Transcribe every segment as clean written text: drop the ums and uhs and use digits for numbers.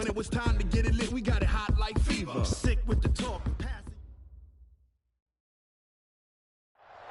When it was time to get it lit, we got it hot like fever. Sick with the talk.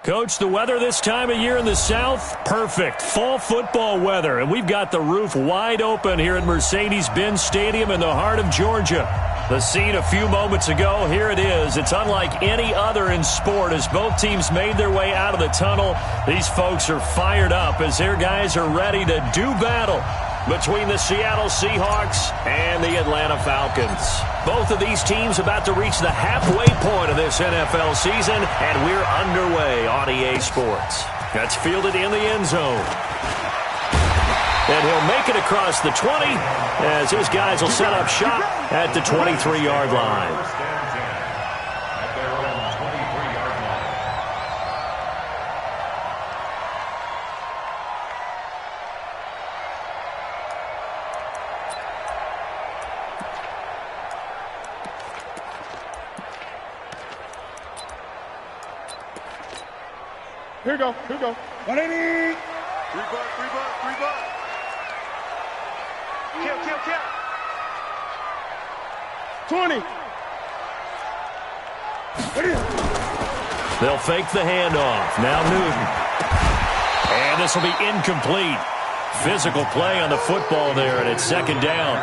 Coach, the weather this time of year in the South, perfect. Fall football weather, and we've got the roof wide open here at Mercedes-Benz Stadium in the heart of Georgia. The scene a few moments ago, here it is. It's unlike any other in sport as both teams made their way out of the tunnel. These folks are fired up as their guys are ready to do battle between the Seattle Seahawks and the Atlanta Falcons. Both of these teams about to reach the halfway point of this NFL season, and we're underway on EA Sports. That's fielded in the end zone. And he'll make it across the 20 as his guys will set up shop at the 23-yard line. Here we go. 180. 3 buck. Kill. 20. They'll fake the handoff. Now Newton. And this will be incomplete. Physical play on the football there, and it's second down.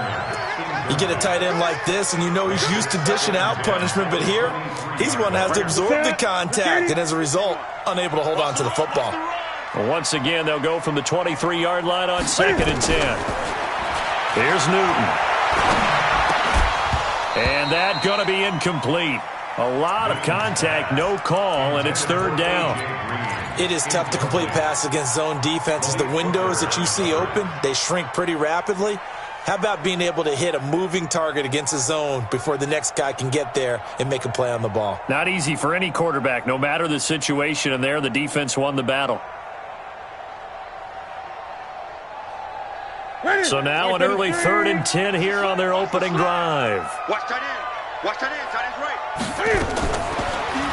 You get a tight end like this, and you know he's used to dishing out punishment, but here, he's one that has to absorb the contact, and as a result, unable to hold on to the football. Well, once again, they'll go from the 23-yard line on 2nd and 10. Here's Newton. And that's going to be incomplete. A lot of contact, no call, and it's third down. It is tough to complete passes against zone defenses. The windows that you see open, they shrink pretty rapidly. How about being able to hit a moving target against a zone before the next guy can get there and make a play on the ball? Not easy for any quarterback, no matter the situation, and there the defense won the battle. So now an early 3rd and 10 here on their opening drive. Watch that in, that is right.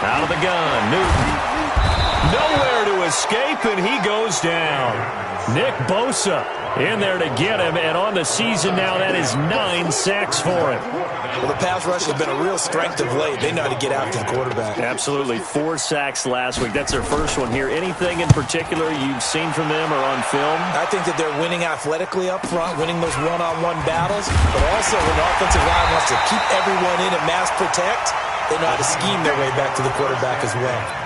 Out of the gun, Newton. Nowhere to escape, and he goes down. Nick Bosa in there to get him, and on the season now, that is 9 sacks for him. Well, the pass rush has been a real strength of late. They know how to get after the quarterback. Absolutely. 4 sacks last week. That's their first one here. Anything in particular you've seen from them or on film? I think that they're winning athletically up front, winning those one-on-one battles, but also when the offensive line wants to keep everyone in and mass protect, they know how to scheme their way back to the quarterback as well.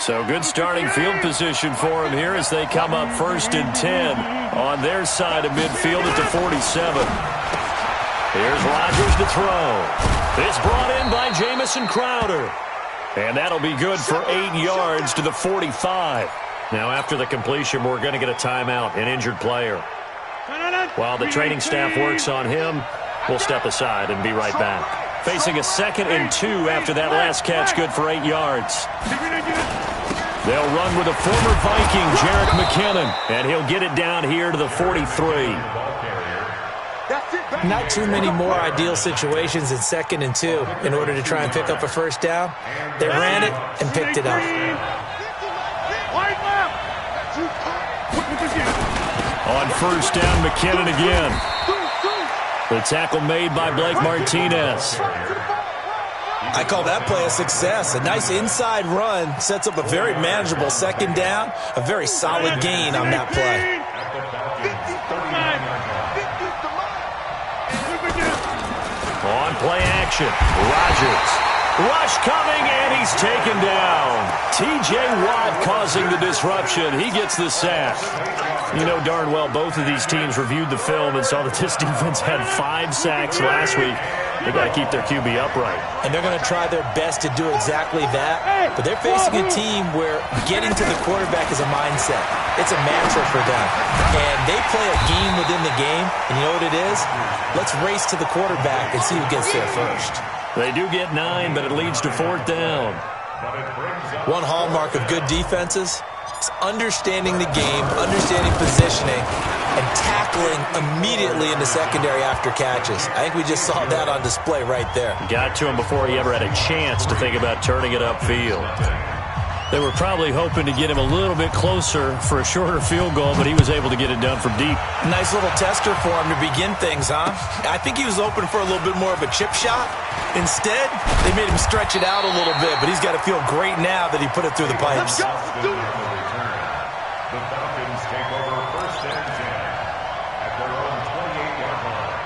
So good starting field position for him here as they come up 1st and 10 on their side of midfield at the 47. Here's Rodgers to throw. It's brought in by Jamison Crowder. And that'll be good for 8 yards to the 45. Now after the completion, we're going to get a timeout, an injured player. While the training staff works on him, we'll step aside and be right back. Facing a 2nd and 2 after that last catch, good for 8 yards. They'll run with a former Viking, Jerick McKinnon, and he'll get it down here to the 43. Not too many more ideal situations in 2nd and 2 in order to try and pick up a first down. They ran it and picked it up. On 1st down, McKinnon again. The tackle made by Blake Martinez. I call that play a success. A nice inside run sets up a very manageable 2nd down. A very solid gain on that play. On play action, Rodgers. Rush coming, and he's taken down. T.J. Watt causing the disruption. He gets the sack. You know darn well both of these teams reviewed the film and saw that this defense had 5 sacks last week. They've got to keep their QB upright. And they're going to try their best to do exactly that. But they're facing a team where getting to the quarterback is a mindset. It's a mantra for them. And they play a game within the game. And you know what it is? Let's race to the quarterback and see who gets there first. They do get 9, but it leads to 4th down. One hallmark of good defenses is understanding the game, understanding positioning, and tackling immediately in the secondary after catches. I think we just saw that on display right there. Got to him before he ever had a chance to think about turning it upfield. They were probably hoping to get him a little bit closer for a shorter field goal, but he was able to get it done from deep. Nice little tester for him to begin things, huh? I think he was open for a little bit more of a chip shot. Instead, they made him stretch it out a little bit, but he's got to feel great now that he put it through the pipes. The Falcons take over first and 10 at their own 28-yard line.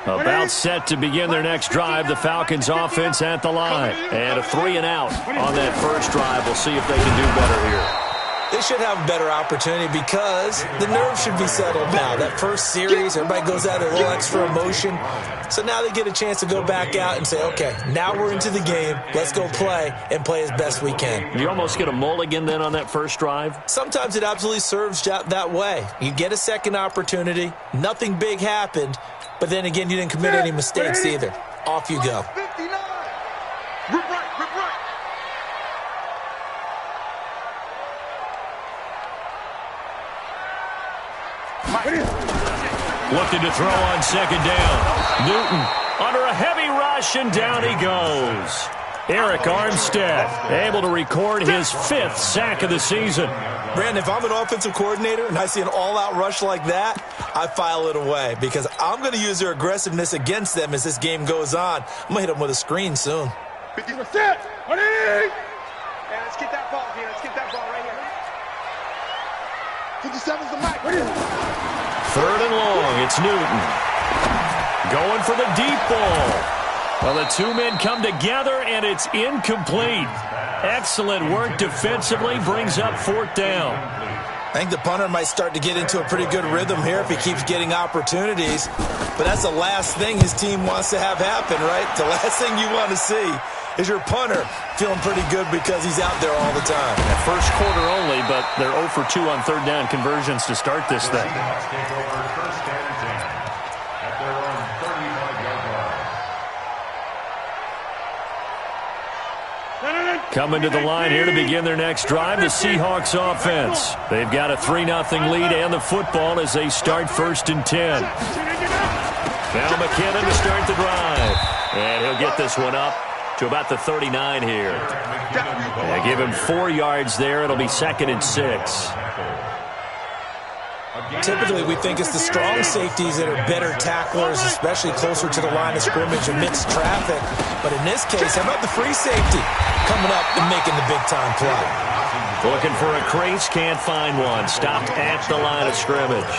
About set to begin their next drive. The Falcons offense at the line. And a 3-and-out on that first drive. We'll see if they can do better here. They should have a better opportunity because the nerves should be settled now. That first series, everybody goes out a little extra emotion. So now they get a chance to go back out and say, okay, now we're into the game. Let's go play and play as best we can. You almost get a mulligan then on that first drive? Sometimes it absolutely serves that way. You get a second opportunity. Nothing big happened. But then again, you didn't commit any mistakes either. Off you go. 59. Rip right, rip right. Looking to throw on second down. Newton under a heavy rush, and down he goes. Eric Armstead able to record his 5th sack of the season. Brandon, if I'm an offensive coordinator and I see an all-out rush like that, I file it away because I'm going to use their aggressiveness against them as this game goes on. I'm going to hit them with a screen soon. 50%. Hey, let's get that ball here. Let's get that ball right here. 57's the mic. 3rd and long. It's Newton. Going for the deep ball. Well, the two men come together, and it's incomplete. Excellent work defensively. Brings up 4th down. I think the punter might start to get into a pretty good rhythm here if he keeps getting opportunities. But that's the last thing his team wants to have happen, right? The last thing you want to see is your punter feeling pretty good because he's out there all the time. First quarter only, but they're 0 for 2 on 3rd down conversions to start this thing. Seahawks take over first and 10 at their own 35-yard line. Coming to the line here to begin their next drive, the Seahawks offense. They've got a 3-0 lead and the football as they start 1st and 10. Now McKinnon to start the drive. And he'll get this one up to about the 39 here. Give him 4 yards there. It'll be 2nd and 6. Typically, we think it's the strong safeties that are better tacklers, especially closer to the line of scrimmage amidst traffic. But in this case, how about the free safety coming up and making the big-time play? Looking for a crease, can't find one. Stopped at the line of scrimmage.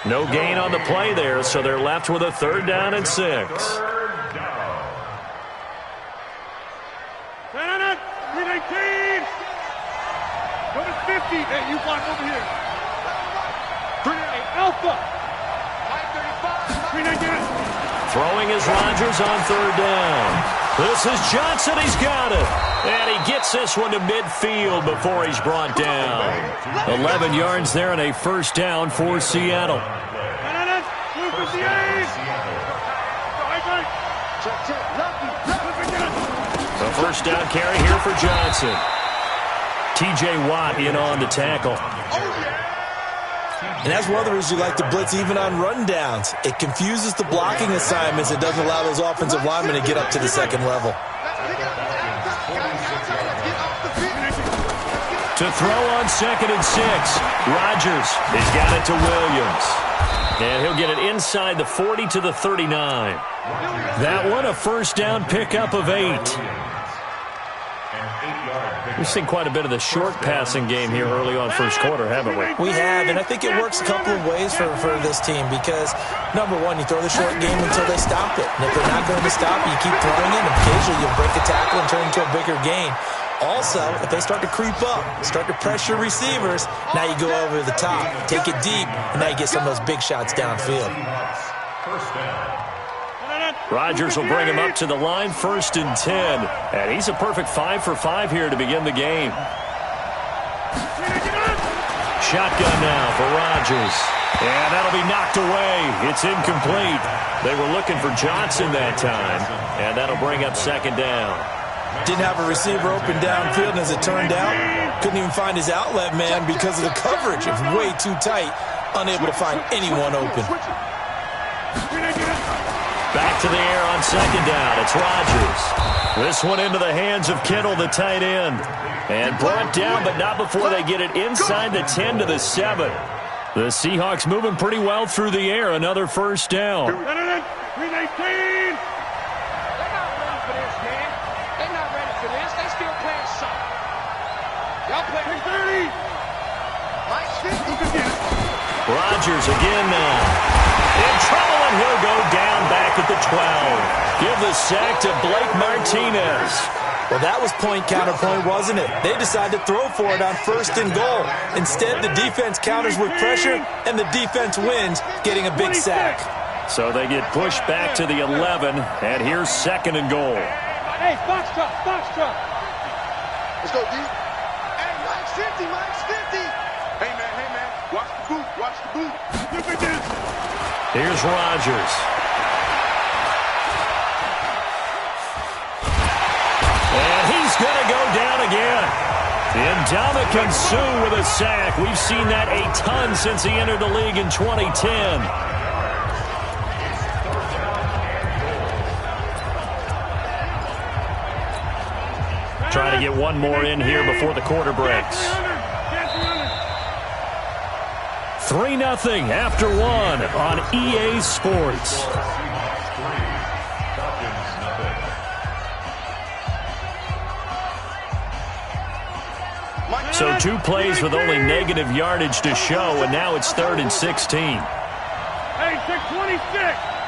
No gain on the play there, so they're left with a 3rd down and 6. Number 50. Hey, you block over here. 38 Alpha. 319. Throwing is Rodgers on 3rd down. This is Johnson. He's got it. And he gets this one to midfield before he's brought down. 11 yards there and a 1st down for Seattle. 258. The 1st down carry here for Johnson. T.J. Watt in on the tackle. And that's one of the reasons you like to blitz even on rundowns. It confuses the blocking assignments. It doesn't allow those offensive linemen to get up to the 2nd level. To throw on 2nd and 6. Rodgers has got it to Williams. And he'll get it inside the 40 to the 39. That one a 1st down pickup of 8. We've seen quite a bit of the short passing game here early on first quarter, haven't we? We have, and I think it works a couple of ways for this team because, number one, you throw the short game until they stop it. And if they're not going to stop it, you keep throwing it, and occasionally you'll break a tackle and turn into a bigger gain. Also, if they start to creep up, start to pressure receivers, now you go over the top, take it deep, and now you get some of those big shots downfield. First down. Rodgers will bring him up to the line, 1st and 10. And he's a perfect 5 for 5 here to begin the game. Shotgun now for Rodgers. And that'll be knocked away. It's incomplete. They were looking for Johnson that time. And that'll bring up 2nd down. Didn't have a receiver open downfield, and as it turned out, couldn't even find his outlet man because of the coverage. It was way too tight. unable to find anyone open. Back to the air on second down. It's Rodgers. This one into the hands of Kittle, the tight end. And brought down, but not before they get it inside the 10 to the 7. The Seahawks moving pretty well through the air. Another first down. 319. They're not ready for this, man. They're not ready for this. They still playing soft. Y'all play 30. Mike 50. Rodgers again now. In trouble, and he'll go down back at the 12. Give the sack to Blake Martinez. Well, that was point counterpoint, wasn't it? They decided to throw for it on 1st and goal. Instead, the defense counters with pressure, and the defense wins, getting a big sack. So they get pushed back to the 11, and here's 2nd and goal. Hey, box truck, box truck. Let's go, D. Hey, Mike's 50, Mike's 50. Hey, man, watch the boot, watch the boot. Look at this. Here's Rodgers. And he's going to go down again. Ndamukong Suh with a sack. We've seen that a ton since he entered the league in 2010. Trying to get one more in here before the quarter breaks. 3-0 after 1 on EA Sports. So 2 plays with only negative yardage to show, and now it's 3rd and 16. Hey, 626.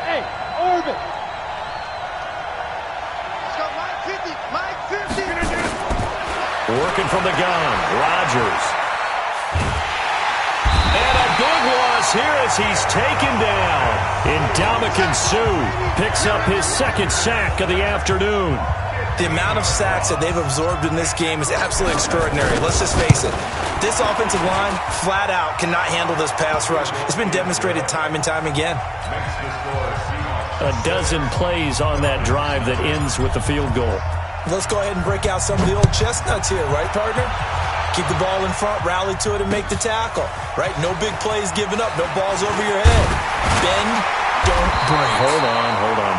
Hey, orbit. Let's go, Mike 50, Mike 50. Working from the gun, Rodgers. And a big loss here as he's taken down. Ndamukong Suh picks up his 2nd sack of the afternoon. The amount of sacks that they've absorbed in this game is absolutely extraordinary. Let's just face it. This offensive line, flat out, cannot handle this pass rush. It's been demonstrated time and time again. A dozen plays on that drive that ends with the field goal. Let's go ahead and break out some of the old chestnuts here, right, partner? Keep the ball in front, rally to it, and make the tackle, right? No big plays given up, no balls over your head. Bend, don't break. Hold on.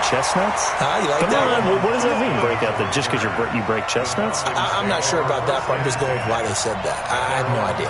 Chestnuts? You like Come that? on, what does that mean, break out? Just because you break chestnuts? I'm not sure about that, but I'm just going with why they said that. I have no idea.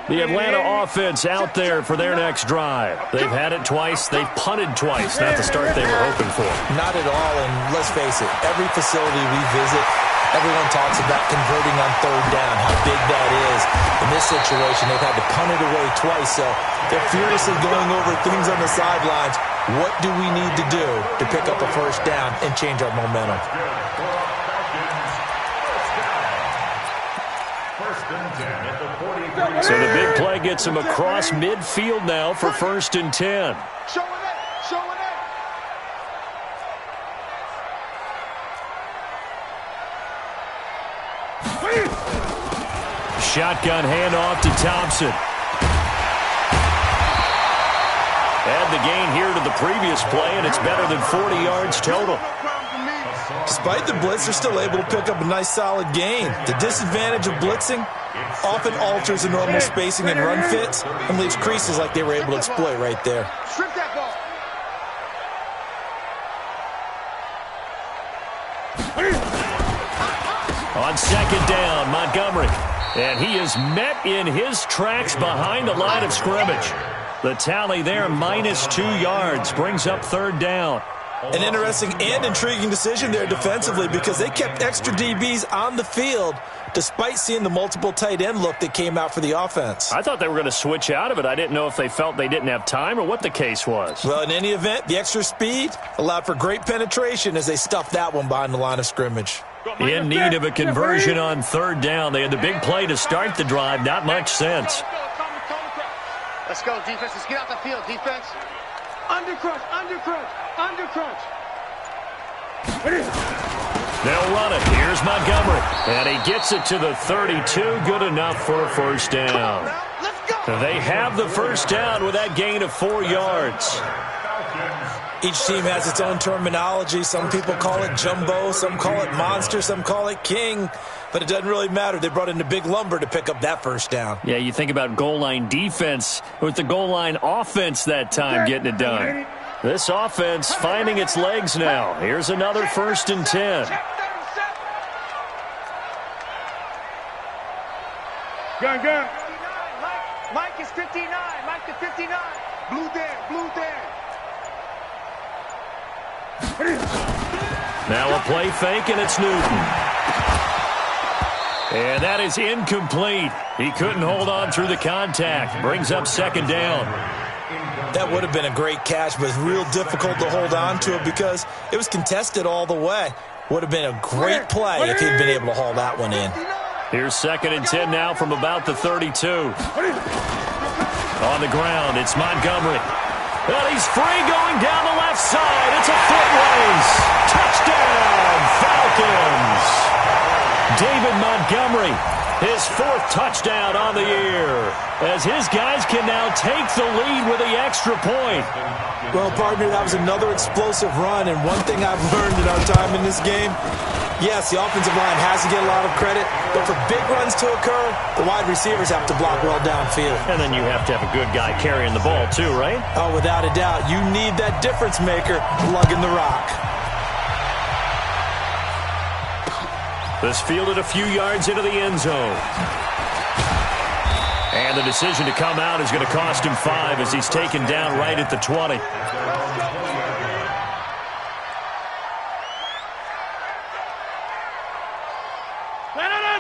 The Atlanta offense out there for their next drive. They've had it twice. They've punted twice. Not the start they were hoping for. Not at all, and let's face it, every facility we visit, everyone talks about converting on 3rd down, how big that is. In this situation, they've had to punt it away twice, so they're furiously going over things on the sidelines. What do we need to do to pick up a 1st down and change our momentum? So the big play gets him across midfield now for 1st and 10. Showing it. Shotgun handoff to Thompson. Add the gain here to the previous play, and it's better than 40 yards total. Despite the blitz, they're still able to pick up a nice solid gain. The disadvantage of blitzing often alters the normal spacing and run fits and leaves creases like they were able to exploit right there. Strip that ball. On 2nd down, Montgomery. And he is met in his tracks behind the line of scrimmage. The tally there, -2 yards, brings up 3rd down. An interesting and intriguing decision there defensively because they kept extra DBs on the field despite seeing the multiple tight end look that came out for the offense. I thought they were going to switch out of it. I didn't know if they felt they didn't have time or what the case was. Well, in any event, the extra speed allowed for great penetration as they stuffed that one behind the line of scrimmage. In need of a conversion on 3rd down. They had the big play to start the drive. Not much sense. Let's go, defense. Let's get out the field, defense. Undercrunch, undercrunch, undercrunch. They'll run it. Here's Montgomery. And he gets it to the 32. Good enough for a 1st down. Let's go. They have the first down with that gain of 4 yards. Each team has its own terminology. Some people call it jumbo, some call it monster, some call it king. But it doesn't really matter. They brought in the big lumber to pick up that first down. Yeah, you think about goal line defense. With the goal line offense that time getting it done. This offense finding its legs now. Here's another 1st and 10. Gun, gun. Mike is 59. Mike is 59. Blue Dan, blue Dan. Now a play fake, and it's Newton. And that is incomplete. He couldn't hold on through the contact. Brings up 2nd down. That would have been a great catch, but it's real difficult to hold on to it because it was contested all the way. Would have been a great play if he'd been able to haul that one in. Here's 2nd and 10 now from about the 32. On the ground, it's Montgomery. And he's free going down the left side. It's a foot race. Touchdown, Falcons. David Montgomery, his 4th touchdown on the year, as his guys can now take the lead with the extra point. Well, partner, that was another explosive run, and one thing I've learned in our time in this game, yes, the offensive line has to get a lot of credit, but for big runs to occur, the wide receivers have to block well downfield. And then you have to have a good guy carrying the ball too, right? Oh, without a doubt. You need that difference maker lugging the rock. This fielded a few yards into the end zone. And the decision to come out is going to cost him 5 as he's taken down right at the 20.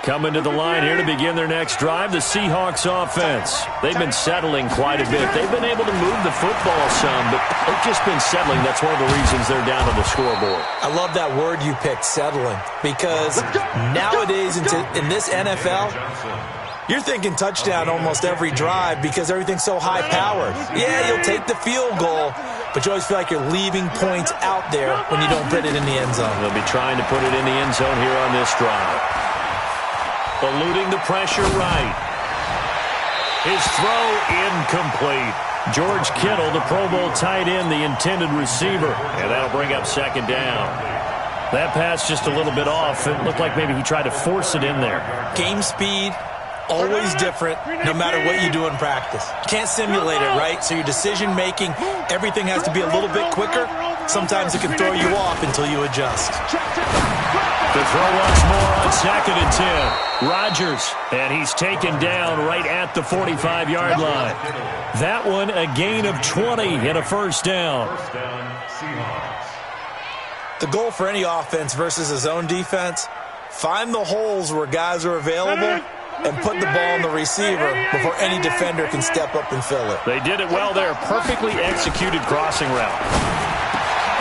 Coming to the line here to begin their next drive, the Seahawks offense. They've been settling quite a bit. They've been able to move the football some, but they've just been settling. That's one of the reasons they're down on the scoreboard. I love that word you picked, settling, because nowadays in this NFL, you're thinking touchdown almost every drive because everything's so high-powered. Yeah, you'll take the field goal, but you always feel like you're leaving points out there when you don't put it in the end zone. They'll be trying to put it in the end zone here on this drive. Eluding the pressure right. His throw incomplete. George Kittle, the Pro Bowl tight end, the intended receiver. And that'll bring up 2nd down. That pass just a little bit off. It looked like maybe he tried to force it in there. Game speed, always different, no matter what you do in practice. You can't simulate it, right? So your decision-making, everything has to be a little bit quicker. Sometimes it can throw you off until you adjust. The throw once more on 2nd and 10. Rodgers, and he's taken down right at the 45-yard line. That one a gain of 20 and a 1st down. The goal for any offense versus a zone defense, find the holes where guys are available and put the ball on the receiver before any defender can step up and fill it. They did it well there. Perfectly executed crossing route.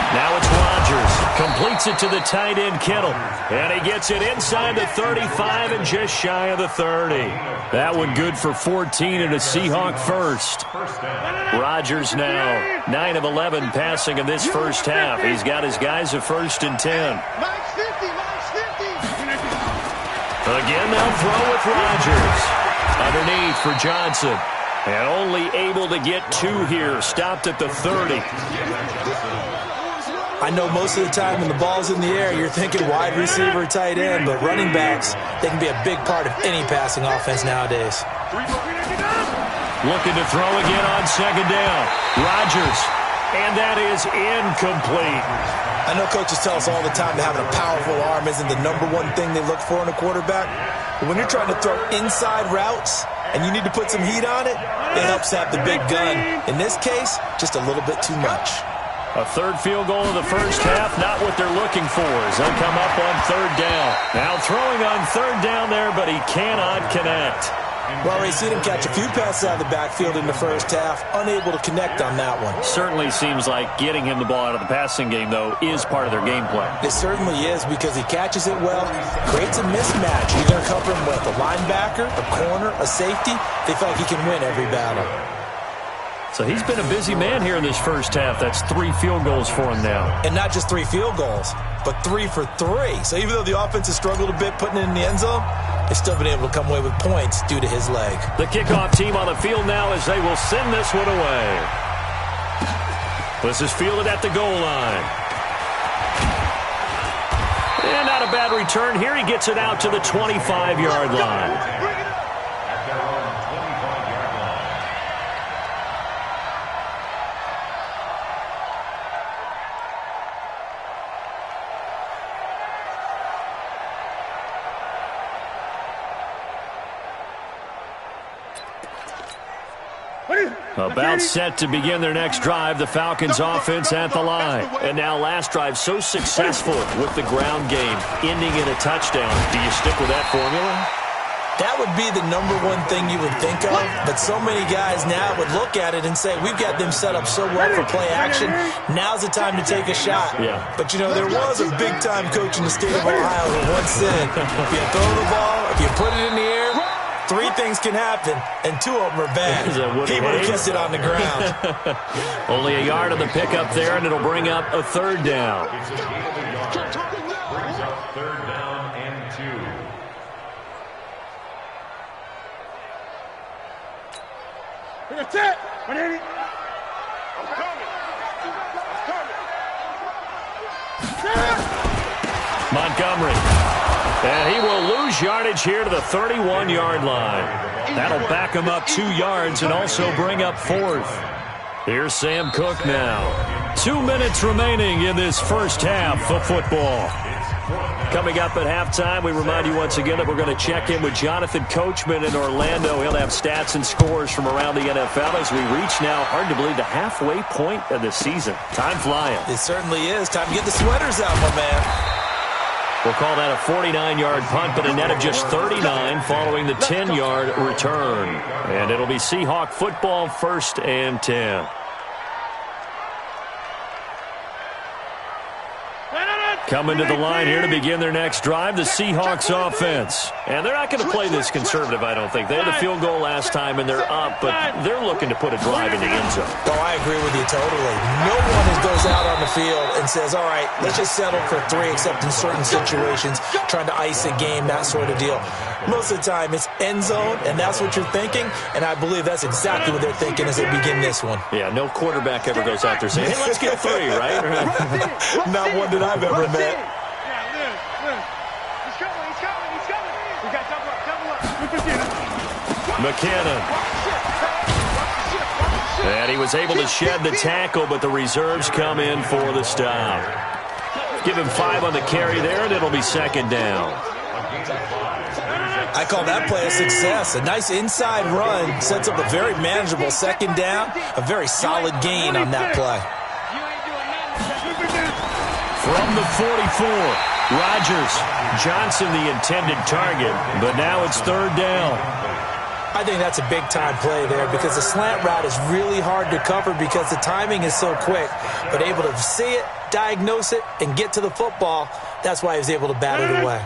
Now it's Rodgers. Completes it to the tight end, Kittle. And he gets it inside the 35 and just shy of the 30. That one good for 14 and a Seahawk 1st. Rodgers now 9 of 11 passing in this first half. He's got his guys a 1st and 10. Mike's 50, Mike's 50. Again, they'll throw with Rodgers. Underneath for Johnson. And only able to get 2 here. Stopped at the 30. I know most of the time when the ball's in the air, you're thinking wide receiver, tight end, but running backs, they can be a big part of any passing offense nowadays. Looking to throw again on 2nd down. Rodgers, and that is incomplete. I know coaches tell us all the time that having a powerful arm isn't the #1 thing they look for in a quarterback. But when you're trying to throw inside routes and you need to put some heat on it, it helps have the big gun. In this case, just a little bit too much. A 3rd field goal of the first half, not what they're looking for as they'll come up on 3rd down. Now throwing on 3rd down there, but he cannot connect. Well, we've seen him catch a few passes out of the backfield in the first half, unable to connect on that one. Certainly seems like getting him the ball out of the passing game, though, is part of their game plan. It certainly is because he catches it well, creates a mismatch. You're going to cover him with a linebacker, a corner, a safety. They feel like he can win every battle. So he's been a busy man here in this first half. That's 3 field goals for him now. And not just 3 field goals, but 3 for 3. So even though the offense has struggled a bit putting it in the end zone, they've still been able to come away with points due to his leg. The kickoff team on the field now as they will send this one away. This is fielded at the goal line. And not a bad return here. He gets it out to the 25-yard line. About set to begin their next drive, the Falcons offense at the line. And now last drive so successful with the ground game, ending in a touchdown. Do you stick with that formula? That would be the number one thing you would think of, but so many guys now would look at it and say, we've got them set up so well for play action, now's the time to take a shot. Yeah. But, you know, there was a big-time coach in the state of Ohio who once said, if you throw the ball, if you put it in the air, 3 things can happen, and 2 of them are bad. He would have kept it on the ground. Only a yard on the pickup there, and it'll bring up a 3rd down. Brings up 3rd down and 2. That's it. I'm coming. Montgomery. And he will lose yardage here to the 31-yard line. That'll back him up 2 yards and also bring up 4th. Here's Sam Cook now. 2 minutes remaining in this first half of football. Coming up at halftime, we remind you once again that we're going to check in with Jonathan Coachman in Orlando. He'll have stats and scores from around the NFL as we reach now, hard to believe, the halfway point of the season. Time flying. It certainly is. Time to get the sweaters out, my man. We'll call that a 49-yard punt, but a net of just 39 following the 10-yard return. And it'll be Seahawk football, 1st and 10. Coming to the line here to begin their next drive, the Seahawks offense. And they're not going to play this conservative, I don't think. They had a field goal last time, and they're up, but they're looking to put a drive in the end zone. Oh, I agree with you totally. No one goes out on the field and says, all right, let's just settle for 3, except in certain situations, trying to ice a game, that sort of deal. Most of the time, it's end zone, and that's what you're thinking, and I believe that's exactly what they're thinking as they begin this one. Yeah, no quarterback ever goes out there saying, hey, let's get 3, right? Not one that I've ever met. Yeah, Liz. He's coming. We got double up. McKinnon. And he was able to shed the tackle, but the reserves come in for the stop. Give him 5 on the carry there, and it'll be 2nd down. I call that play a success. A nice inside run sets up a very manageable 2nd down, a very solid gain on that play. From the 44, Rodgers. Johnson the intended target, but now it's 3rd down. I think that's a big-time play there because the slant route is really hard to cover because the timing is so quick. But able to see it, diagnose it, and get to the football, that's why he was able to bat it away.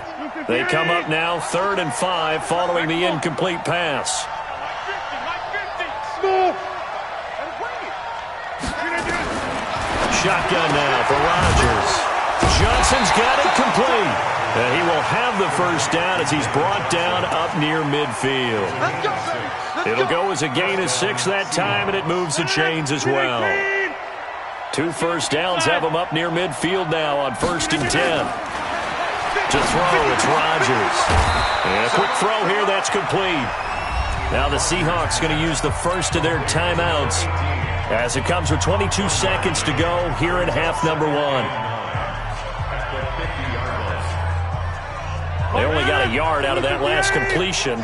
They come up now 3rd and 5 following the incomplete pass. Shotgun now for Rodgers. Johnson's got it complete. And he will have the 1st down as he's brought down up near midfield. It'll go as a gain of 6 that time, and it moves the chains as well. 2 first downs have him up near midfield now on 1st and 10. To throw, it's Rodgers. And a quick throw here, that's complete. Now the Seahawks going to use the first of their timeouts as it comes with 22 seconds to go here in half number 1. They only got a yard out of that last completion,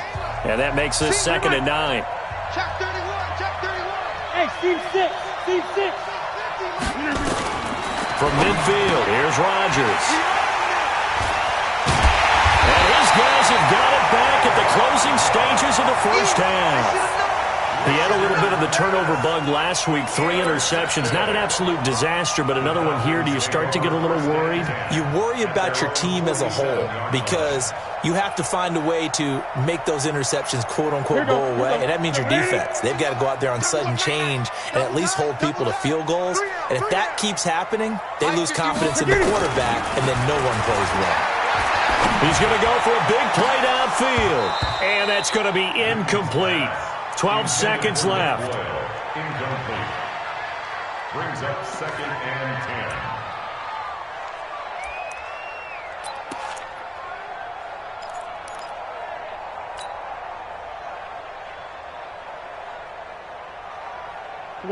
and that makes this 2nd and 9. Check 31, check 31. Hey, Steve 6. From midfield, here's Rodgers. And his guys have got it back at the closing stages of the first half. He had a little bit of the turnover bug last week, 3 interceptions. Not an absolute disaster, but another one here. Do you start to get a little worried? You worry about your team as a whole because you have to find a way to make those interceptions, quote-unquote, go away, and that means your defense. They've got to go out there on sudden change and at least hold people to field goals. And if that keeps happening, they lose confidence in the quarterback, and then no one plays well. He's going to go for a big play downfield. And that's going to be incomplete. 12 seconds left. Incomplete. Brings up 2nd and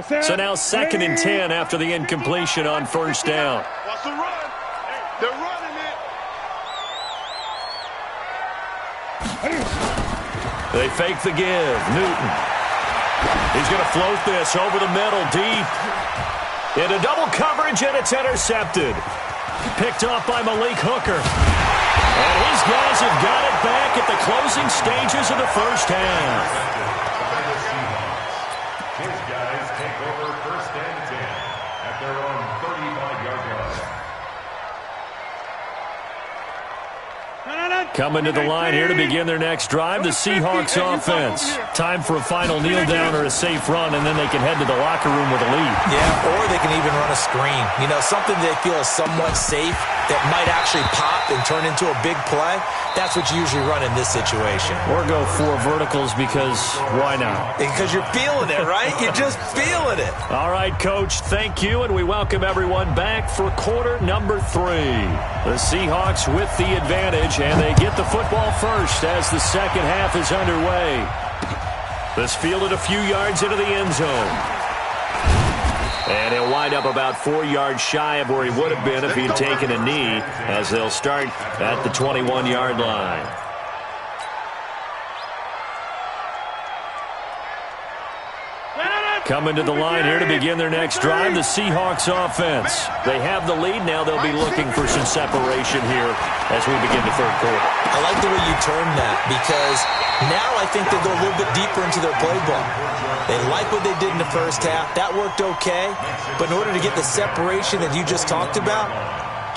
10. So now 2nd and 10 after the incompletion on 1st down. Watch the run. They're running it. They fake the give. Newton. He's going to float this over the middle deep. Into double coverage, and it's intercepted. Picked off by Malik Hooker. And his guys have got it back at the closing stages of the 1st half. His guys take over 1st and 10 at their own 35-yard line. Coming to the line here to begin their next drive, the Seahawks offense. Time for a final kneel down or a safe run, and then they can head to the locker room with a lead. Yeah, or they can even run a screen. You know, something they feel is somewhat safe that might actually pop and turn into a big play. That's what you usually run in this situation. Or go 4 verticals because why not? Because you're feeling it, right? You're just feeling it. All right, Coach, thank you, and we welcome everyone back for quarter number 3. The Seahawks with the advantage, and they get the football first as the 2nd half is underway. This fielded a few yards into the end zone. And he'll wind up about 4 yards shy of where he would have been if he had taken a knee, as they'll start at the 21-yard line. Coming to the line here to begin their next drive, the Seahawks offense. They have the lead. Now they'll be looking for some separation here as we begin the 3rd quarter. I like the way you term that, because now I think they go a little bit deeper into their playbook. They like what they did in the 1st half. That worked okay. But in order to get the separation that you just talked about,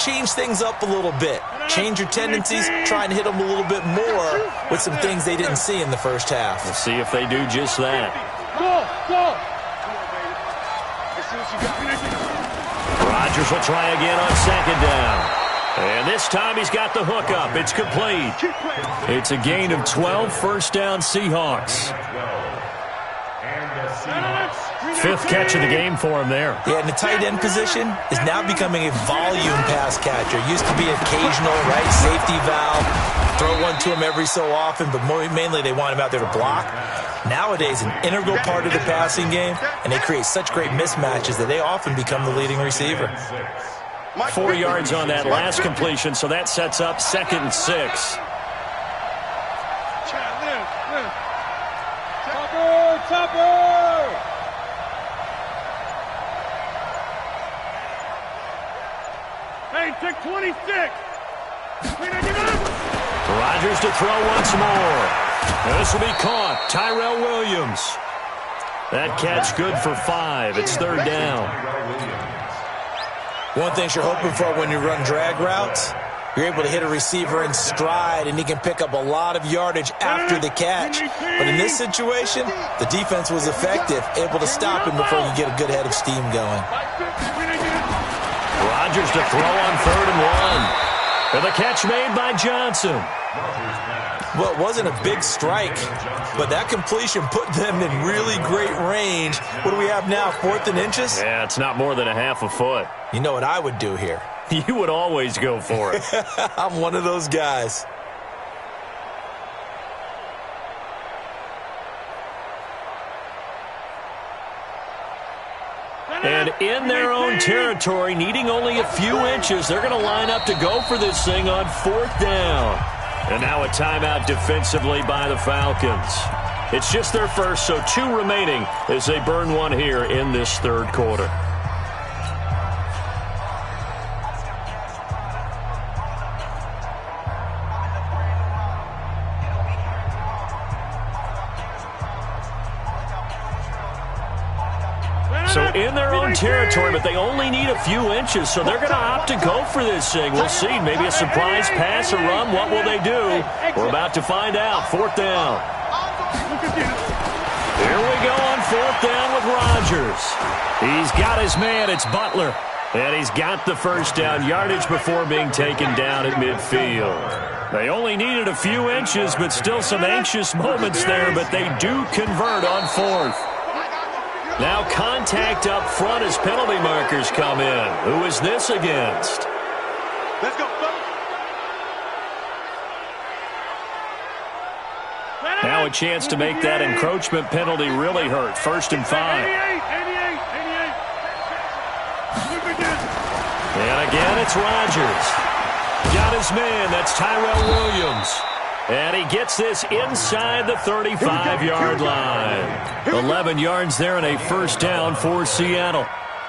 change things up a little bit. Change your tendencies, try and hit them a little bit more with some things they didn't see in the 1st half. We'll see if they do just that. Go! Rodgers will try again on 2nd down. And this time he's got the hook up. It's complete. It's a gain of 12, 1st down Seahawks. 5th catch of the game for him there. Yeah, and the tight end position is now becoming a volume pass catcher. Used to be occasional, right, safety valve. Throw one to him every so often, but mainly they want him out there to block. Nowadays, an integral part of the passing game, and they create such great mismatches that they often become the leading receiver. 4 yards on that last completion, so that sets up 2nd and 6. Topper! Hey, take 26! Rodgers to throw once more. And this will be caught. Tyrell Williams. That catch good for 5. It's 3rd down. One thing you're hoping for when you run drag routes, you're able to hit a receiver in stride, and he can pick up a lot of yardage after the catch. But in this situation, the defense was effective, able to stop him before you get a good head of steam going. Rodgers to throw on 3rd and 1. And the catch made by Johnson. Well, it wasn't a big strike, but that completion put them in really great range. What do we have now, 4th and inches? Yeah, it's not more than a half a foot. You know what I would do here? You would always go for it. I'm one of those guys. And in their own territory, needing only a few inches, they're going to line up to go for this thing on 4th down. And now a timeout defensively by the Falcons. It's just their first, so 2 remaining as they burn one here in this 3rd quarter. So in their own territory, but they only need a few inches, so they're going to opt to go for this thing. We'll see. Maybe a surprise pass or run. What will they do? We're about to find out. 4th down. Here we go on 4th down with Rodgers. He's got his man. It's Butler. And he's got the 1st down yardage before being taken down at midfield. They only needed a few inches, but still some anxious moments there, but they do convert on fourth. Now contact up front as penalty markers come in. Who is this against? Let's go. Now a chance to make that encroachment penalty really hurt. 1st and 5. 88. And again, it's Rodgers. Got his man. That's Tyrell Williams. And he gets this inside the 35-yard line. 11 yards there and a first down for Seattle.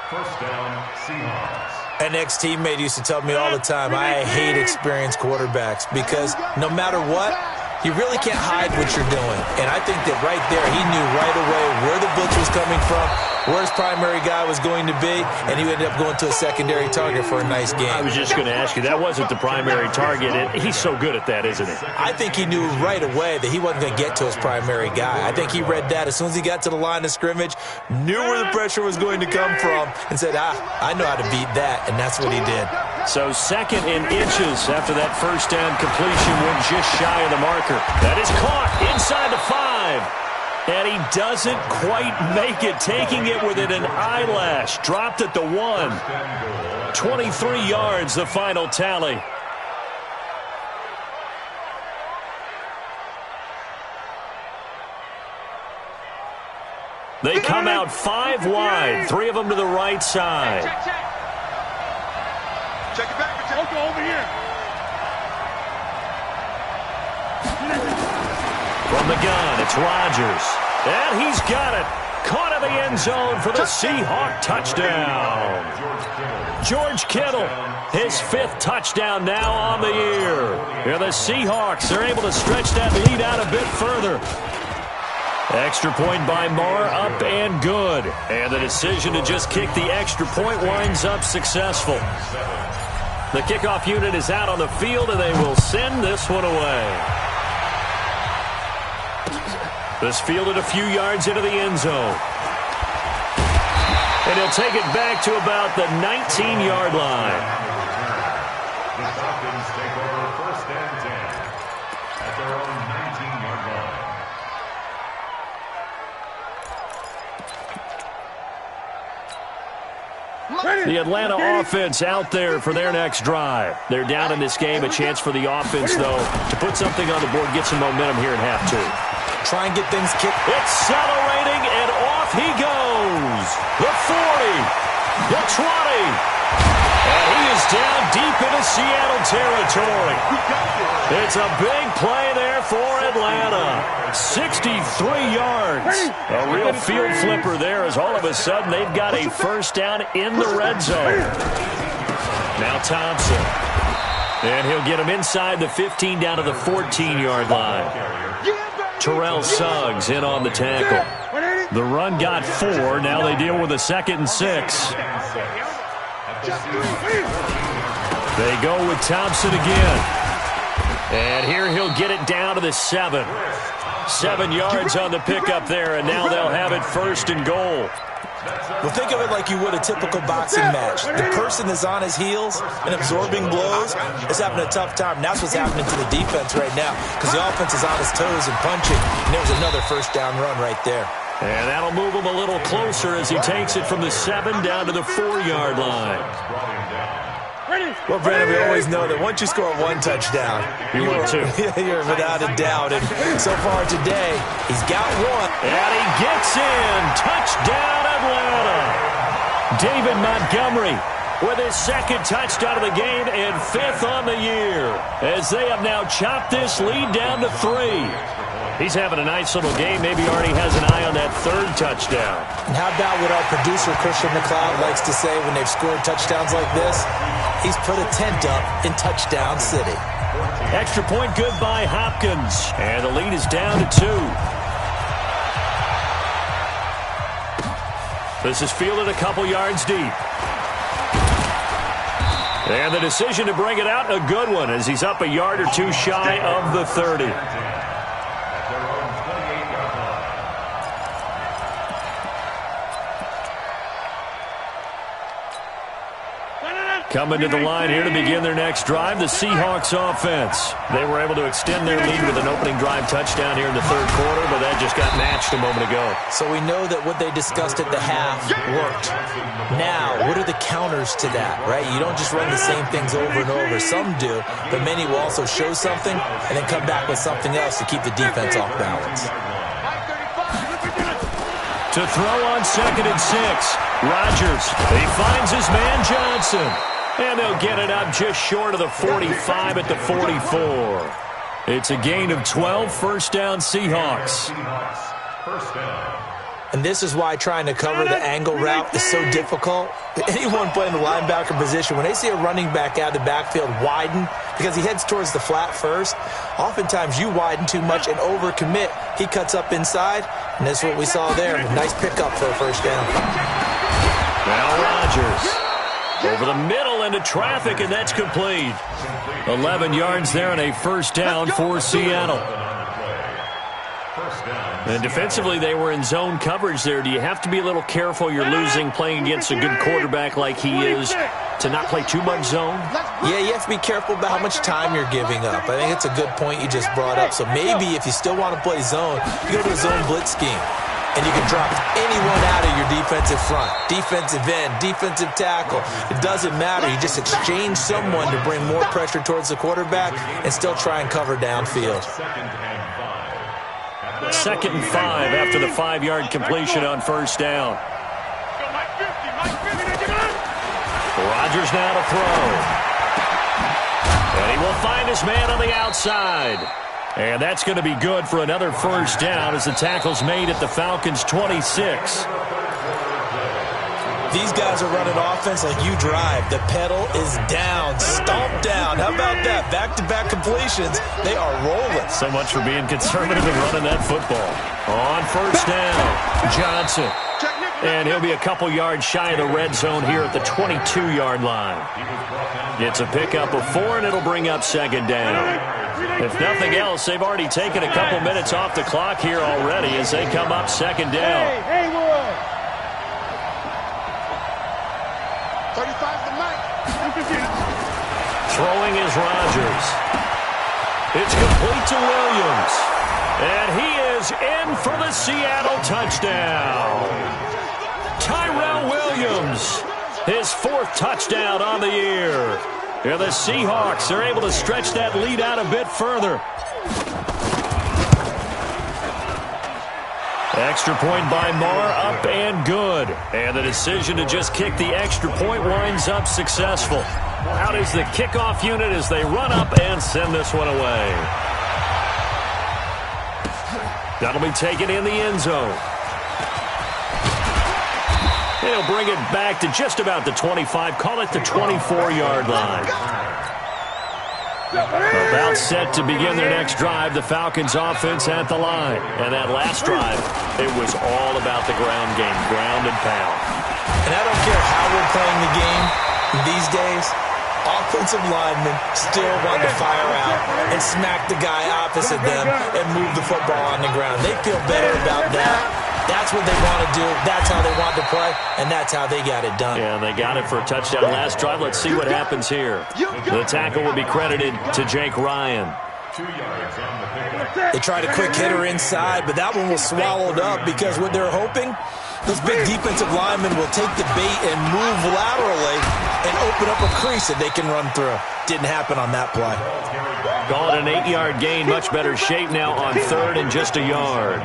First down, Seahawks. An ex-teammate used to tell me all the time, I hate experienced quarterbacks because no matter what, you really can't hide what you're doing. And I think that right there, he knew right away where the blitz was coming from, where his primary guy was going to be, and he ended up going to a secondary target for a nice game. I was just going to ask you, that wasn't the primary target. He's so good at that, isn't he? I think he knew right away that he wasn't going to get to his primary guy. I think he read that as soon as he got to the line of scrimmage, knew where the pressure was going to come from, and said, I know how to beat that, and that's what he did. So 2nd and inches after that first down completion went just shy of the marker. That is caught inside the 5. And he doesn't quite make it, taking it within an eyelash. Dropped at the 1. 23 yards, the final tally. They come out 5 wide, 3 of them to the right side. Check it back. Go over here. From the gun, it's Rodgers. And he's got it. Caught in the end zone for the Seahawk touchdown. George Kittle, his 5th touchdown now on the year. Here the Seahawks are able to stretch that lead out a bit further. Extra point by Marr, up and good. And the decision to just kick the extra point winds up successful. The kickoff unit is out on the field, and they will send this one away. This fielded a few yards into the end zone. And he'll take it back to about the 19-yard line. The Falcons take over 1st and 10 at their own 19-yard line. The Atlanta offense out there for their next drive. They're down in this game. A chance for the offense, though, to put something on the board, get some momentum here in half 2. Try and get things kicked. Accelerating, and off he goes. The 40, the 20, and he is down deep into Seattle territory. It's a big play there for Atlanta. 63 yards. A real field flipper there as all of a sudden they've got a first down in the red zone. Now Thompson. And he'll get him inside the 15 down to the 14-yard line. Terrell Suggs in on the tackle. The run got 4. Now they deal with a 2nd and 6. They go with Thompson again. And here he'll get it down to the 7. 7 yards on the pickup there, and now they'll have it 1st and goal. Well, think of it like you would a typical boxing match. The person that's on his heels and absorbing blows is having a tough time. And that's what's happening to the defense right now because the offense is on his toes and punching. And there was another first down run right there. And that'll move him a little closer as he takes it from the 7 down to the 4-yard line. Well, Brandon, we always know that once you score 1 touchdown, you're without a doubt. And so far today, he's got 1. And he gets in. Touchdown, Atlanta. David Montgomery with his 2nd touchdown of the game and 5th on the year as they have now chopped this lead down to 3. He's having a nice little game. Maybe already has an eye on that 3rd touchdown. And how about what our producer, Christian McLeod, likes to say when they've scored touchdowns like this? He's put a tent up in Touchdown City. Extra point good by Hopkins. And the lead is down to 2. This is fielded a couple yards deep. And the decision to bring it out, a good one, as he's up a yard or 2 shy of the 30. Coming to the line here to begin their next drive, the Seahawks offense. They were able to extend their lead with an opening drive touchdown here in the third quarter, but that just got matched a moment ago. So we know that what they discussed at the half worked. Now, what are the counters to that, right? You don't just run the same things over and over. Some do, but many will also show something and then come back with something else to keep the defense off balance. To throw on 2nd and 6, Rodgers. He finds his man Johnson. And they'll get it up just short of the 45 at the 44. It's a gain of 12, first down Seahawks. First down. And this is why trying to cover the angle route is so difficult. Anyone playing the linebacker position, when they see a running back out of the backfield widen, because he heads towards the flat first, oftentimes you widen too much and overcommit. He cuts up inside, and that's what we saw there. Nice pickup for a first down. Now Rodgers. Over the middle into traffic, and that's complete. 11 yards there and a first down for Seattle. And defensively, they were in zone coverage there. Do you have to be a little careful? You're losing playing against a good quarterback like he is to not play too much zone? Yeah, you have to be careful about how much time you're giving up. I think it's a good point you just brought up. So maybe if you still want to play zone, you go to a zone blitz scheme. And you can drop anyone out of your defensive front, defensive end, defensive tackle. It doesn't matter. You just exchange someone to bring more pressure towards the quarterback and still try and cover downfield. 2nd and 5 after the 5-yard completion on first down. Rodgers now to throw. And he will find his man on the outside. And that's going to be good for another first down as the tackle's made at the Falcons' 26. These guys are running offense like you drive. The pedal is down, stomped down. How about that? Back-to-back completions. They are rolling. So much for being conservative and running that football. On first down, Johnson. And he'll be a couple yards shy of the red zone here at the 22-yard line. It's a pickup of 4, and it'll bring up 2nd down. If nothing else, they've already taken a couple minutes off the clock here already as they come up 2nd down. Hey, Haywood! 35's the mic. Throwing is Rodgers. It's complete to Williams. And he is in for the Seattle touchdown. Tyrell Williams, his 4th touchdown on the year. And the Seahawks are able to stretch that lead out a bit further. Extra point by Marr, up and good. And the decision to just kick the extra point winds up successful. Out is the kickoff unit as they run up and send this one away. That'll be taken in the end zone. He'll bring it back to just about the 25, call it the 24-yard line. About set to begin their next drive, the Falcons offense at the line. And that last drive, it was all about the ground game, ground and pound. And I don't care how we're playing the game these days, offensive linemen still want to fire out and smack the guy opposite them and move the football on the ground. They feel better about that. That's what they want to do. That's how they want to play, and that's how they got it done. Yeah, they got it for a touchdown last drive. Let's see what happens here. The tackle will be credited to Jake Ryan. 2 yards on the pickup. They tried a quick hitter inside, but that one was swallowed up because what they're hoping, those big defensive linemen will take the bait and move laterally and open up a crease that they can run through. Didn't happen on that play. Call it an 8-yard gain. Much better shape now on 3rd and just a yard.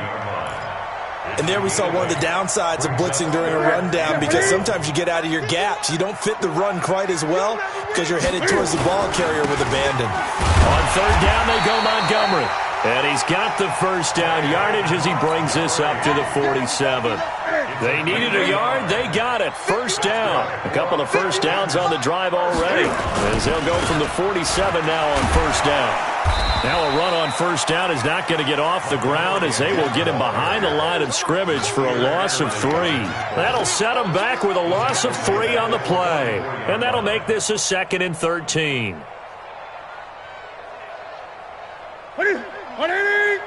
And there we saw one of the downsides of blitzing during a rundown because sometimes you get out of your gaps. You don't fit the run quite as well because you're headed towards the ball carrier with abandon. On 3rd down, they go Montgomery. And he's got the first down yardage as he brings this up to the 47. They needed a yard. They got it. First down. A couple of first downs on the drive already as they'll go from the 47 now on first down. Now a run on first down is not going to get off the ground as they will get him behind the line of scrimmage for a loss of 3. That'll set him back with a loss of 3 on the play. And that'll make this a 2nd and 13. What is it?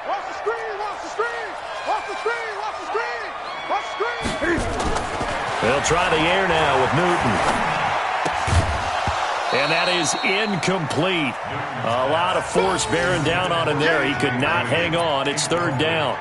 Watch the screen, watch the screen, watch the screen, watch the screen, watch the screen. They'll try the air now with Newton. And that is incomplete. A lot of force bearing down on him there. He could not hang on. It's third down.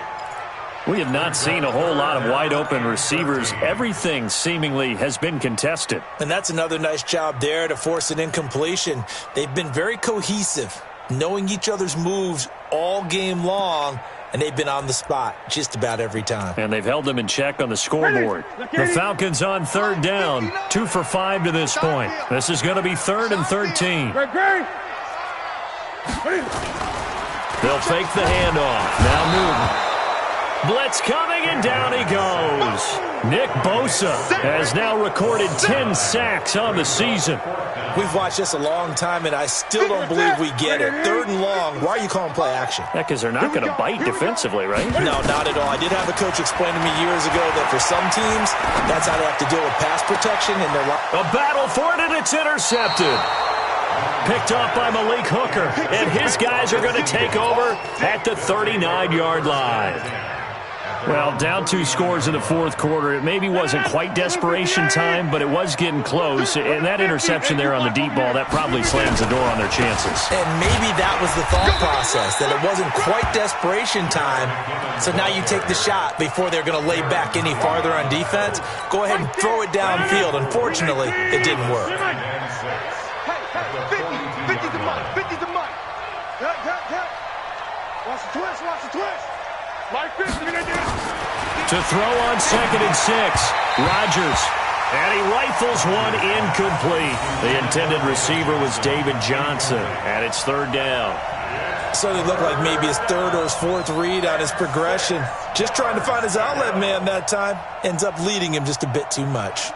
We have not seen a whole lot of wide-open receivers. Everything seemingly has been contested. And that's another nice job there to force an incompletion. They've been very cohesive, knowing each other's moves all game long, and they've been on the spot just about every time. And they've held them in check on the scoreboard. The Falcons on third down, 2 for 5 to this point. This is going to be 3rd and 13. They'll fake the handoff. Now Newton. Blitz coming, and down he goes. Nick Bosa has now recorded 10 sacks on the season. We've watched this a long time, and I still don't believe we get it. 3rd and long. Why are you calling play action? Yeah, because they're not going to bite defensively, right? No, not at all. I did have a coach explain to me years ago that for some teams, that's how they have to deal with pass protection. And a battle for it, and it's intercepted. Picked up by Malik Hooker, and his guys are going to take over at the 39-yard line. Well, down 2 scores in the fourth quarter. It maybe wasn't quite desperation time, but it was getting close. And that interception there on the deep ball, that probably slams the door on their chances. And maybe that was the thought process, that it wasn't quite desperation time. So now you take the shot before they're going to lay back any farther on defense. Go ahead and throw it downfield. Unfortunately, it didn't work. 50 to Mike. 50 to Mike. Watch the twist. Watch the twist. Mike 50. To throw on 2nd and 6. Rodgers. And he rifles one incomplete. The intended receiver was David Johnson. And it's 3rd down. So it looked like maybe his 3rd or his 4th read on his progression. Just trying to find his outlet man that time. Ends up leading him just a bit too much.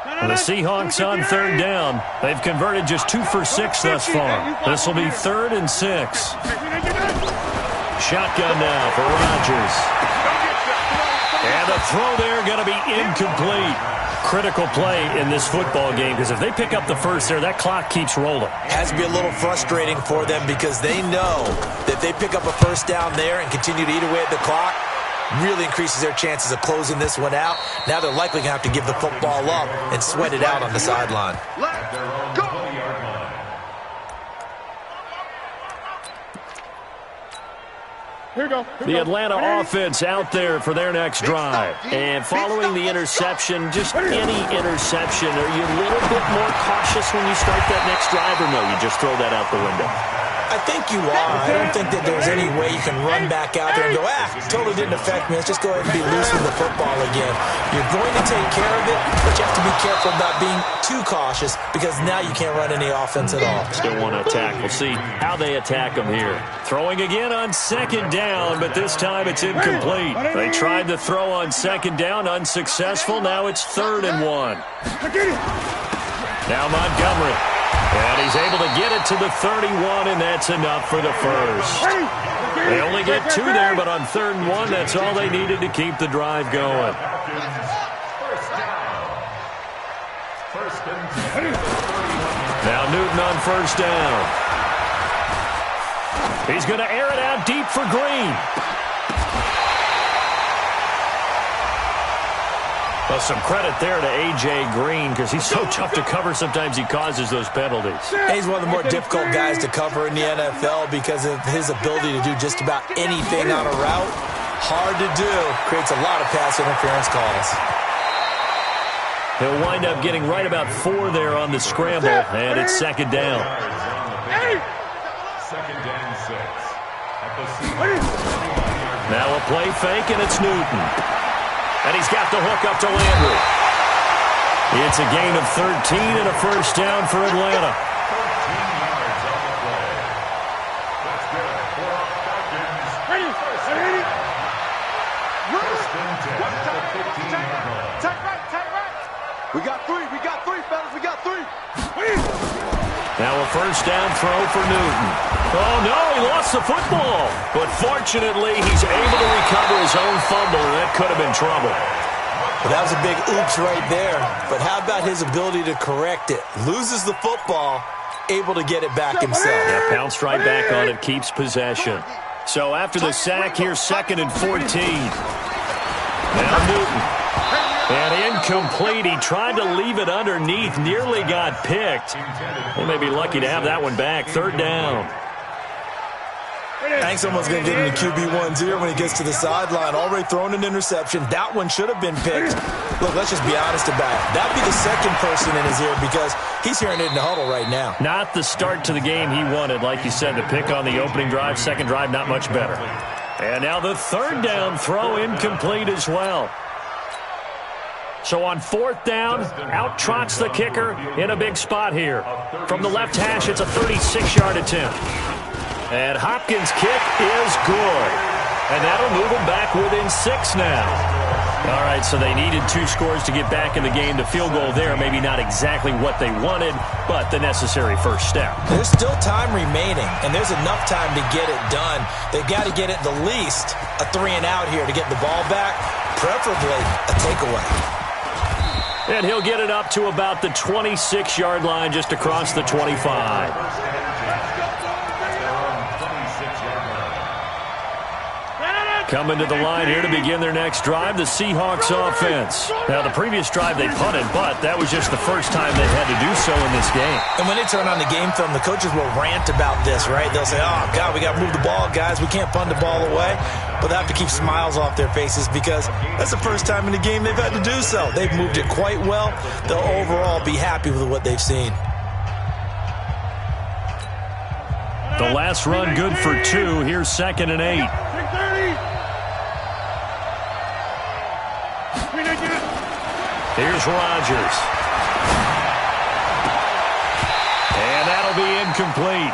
The Seahawks on 3rd down. They've converted just 2 for 6 thus far. This will be 3rd and 6. Shotgun now for Rodgers. And the throw there going to be incomplete. Critical play in this football game, because if they pick up the first there, that clock keeps rolling. Has to be a little frustrating for them, because they know that if they pick up a first down there and continue to eat away at the clock, really increases their chances of closing this one out. Now they're likely going to have to give the football up and sweat it out on the sideline. The Atlanta offense out there for their next drive. And following the interception, just any interception, are you a little bit more cautious when you start that next drive, or no, you just throw that out the window? I think you are. I don't think that there's any way you can run back out there and go, totally didn't affect me. Let's just go ahead and be loose with the football again. You're going to take care of it, but you have to be careful about being too cautious, because now you can't run any offense at all. Still want to attack. We'll see how they attack them here. Throwing again on 2nd down, but this time it's incomplete. They tried to throw on 2nd down, unsuccessful. Now it's 3rd and 1. Now Montgomery. And he's able to get it to the 31, and that's enough for the first. They only get 2 there, but on 3rd and 1, that's all they needed to keep the drive going. Now Newton on 1st down. He's going to air it out deep for Green. Well, some credit there to A.J. Green, because he's so tough to cover. Sometimes he causes those penalties. He's one of the more difficult guys to cover in the NFL because of his ability to do just about anything on a route. Hard to do. Creates a lot of pass interference calls. He'll wind up getting right about 4 there on the scramble, and it's 2nd down. 2nd and 6. Now a play fake, and it's Newton. And he's got the hook up to Landry. It's a gain of 13 and a first down for Atlanta. 13 yards on the play. That's good for Falcons. First and 10 at the 15-yard line. Tight right. We got 3, fellas. We got 3. Now a first down throw for Newton. Oh, no, he lost the football. But fortunately, he's able to recover his own fumble, and that could have been trouble. Well, that was a big oops right there. But how about his ability to correct it? Loses the football, able to get it back himself. Yeah, pounced right back on it, keeps possession. So after the sack, here's 2nd and 14. Now Newton. And incomplete. He tried to leave it underneath, nearly got picked. They may be lucky to have that one back. Third down. Hank's almost going to get into QB1's ear when he gets to the sideline. Already thrown an interception. That one should have been picked. Look, let's just be honest about it. That'd be the second person in his ear because he's hearing it in the huddle right now. Not the start to the game he wanted. Like you said, the pick on the opening drive, second drive, not much better. And now the third down throw incomplete as well. So on fourth down, out trots the kicker in a big spot here. From the left hash, it's a 36-yard attempt. And Hopkins' kick is good. And that'll move them back within 6 now. All right, so they needed 2 scores to get back in the game. The field goal there, maybe not exactly what they wanted, but the necessary first step. There's still time remaining, and there's enough time to get it done. They've got to get at the least a 3-and-out here to get the ball back, preferably a takeaway. And he'll get it up to about the 26-yard line, just across the 25. Coming to the line here to begin their next drive, the Seahawks offense. Now, the previous drive they punted, but that was just the first time they've had to do so in this game. And when they turn on the game film, the coaches will rant about this, right? They'll say, oh, God, we got to move the ball, guys. We can't punt the ball away. But they have to keep smiles off their faces because that's the first time in the game they've had to do so. They've moved it quite well. They'll overall be happy with what they've seen. The last run good for 2. Here's 2nd and 8. Here's Rodgers. And that'll be incomplete.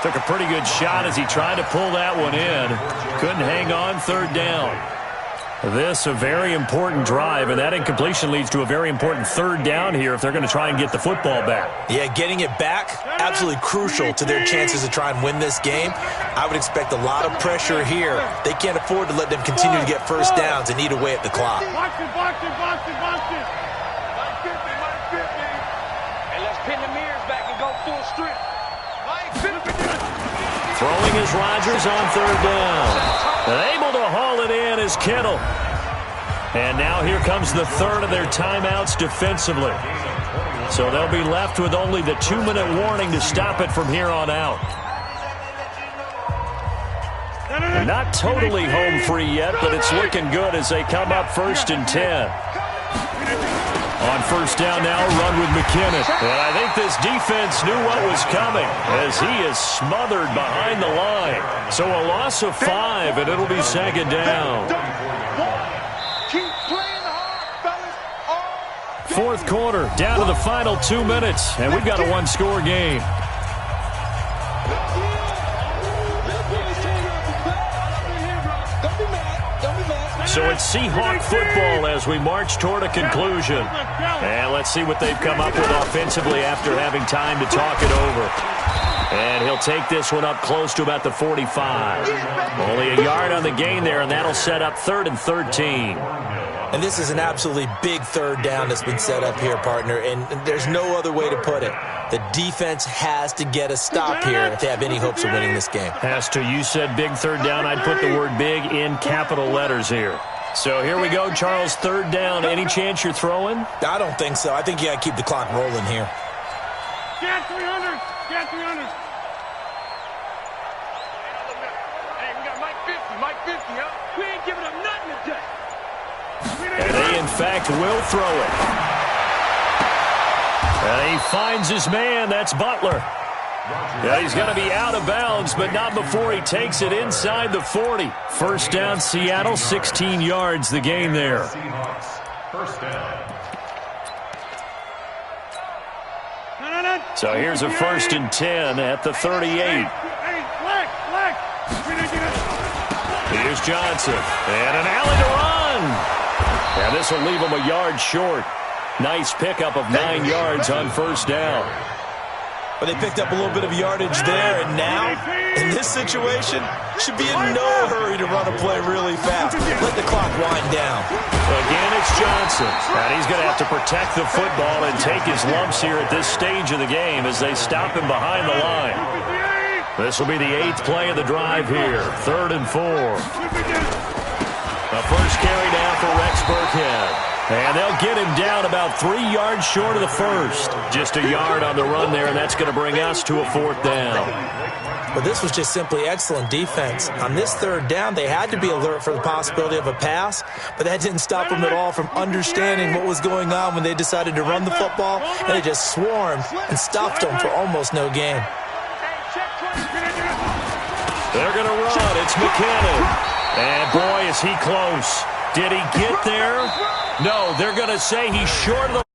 Took a pretty good shot as he tried to pull that one in. Couldn't hang on. Third down. This a very important drive, and that incompletion leads to a very important third down here if they're going to try and get the football back. Yeah, getting it back, absolutely crucial to their chances to try and win this game. I would expect a lot of pressure here. They can't afford to let them continue to get first downs and eat away at the clock. Box it. Mike 50. And let's pin the mirrors back and go full strip. Mike 50. Throwing is Rodgers on third down. And able to haul it in is Kittle. And now here comes the third of their timeouts defensively. So they'll be left with only the 2-minute warning to stop it from here on out. And not totally home free yet, but it's looking good as they come up 1st and 10. On first down now, run with McKinnon. And I think this defense knew what was coming as he is smothered behind the line. So a loss of 5, and it'll be 2nd down. Keep playing hard, fellas. Fourth quarter, down to the final 2 minutes, and we've got a 1-score game. So it's Seahawk football as we march toward a conclusion. And let's see what they've come up with offensively after having time to talk it over. And he'll take this one up close to about the 45. Only a yard on the gain there, and that'll set up 3rd and 13. And this is an absolutely big third down that's been set up here, partner, and there's no other way to put it. The defense has to get a stop here if they have any hopes of winning this game. Has to. You said big third down. I'd put the word big in capital letters here. So here we go, Charles, third down. Any chance you're throwing? I don't think so. I think you got to keep the clock rolling here. Get 300. Get 300. Hey, we got Mike 50, huh? We ain't giving up nothing today. And they, in fact, will throw it. And he finds his man. That's Butler. Yeah, he's going to be out of bounds, but not before he takes it inside the 40. First down, Seattle, 16 yards, the gain there. First down. So here's a 1st and 10 at the 38. Here's Johnson. And an alley to run. And this will leave him a yard short. Nice pickup of 9 yards on first down. But they picked up a little bit of yardage there, and now, in this situation, should be in no hurry to run a play really fast. Let the clock wind down. Again, it's Johnson. And he's going to have to protect the football and take his lumps here at this stage of the game as they stop him behind the line. This will be the 8th play of the drive here. 3rd and 4. The first carry down for Rex Burkhead. And they'll get him down about 3 yards short of the first. Just a yard on the run there, and that's going to bring us to a 4th down. But this was just simply excellent defense. On this 3rd down, they had to be alert for the possibility of a pass, but that didn't stop them at all from understanding what was going on when they decided to run the football, and they just swarmed and stuffed them for almost no gain. They're going to run. It's McKinnon. And, boy, is he close. Did he get there? No, they're going to say he's short of the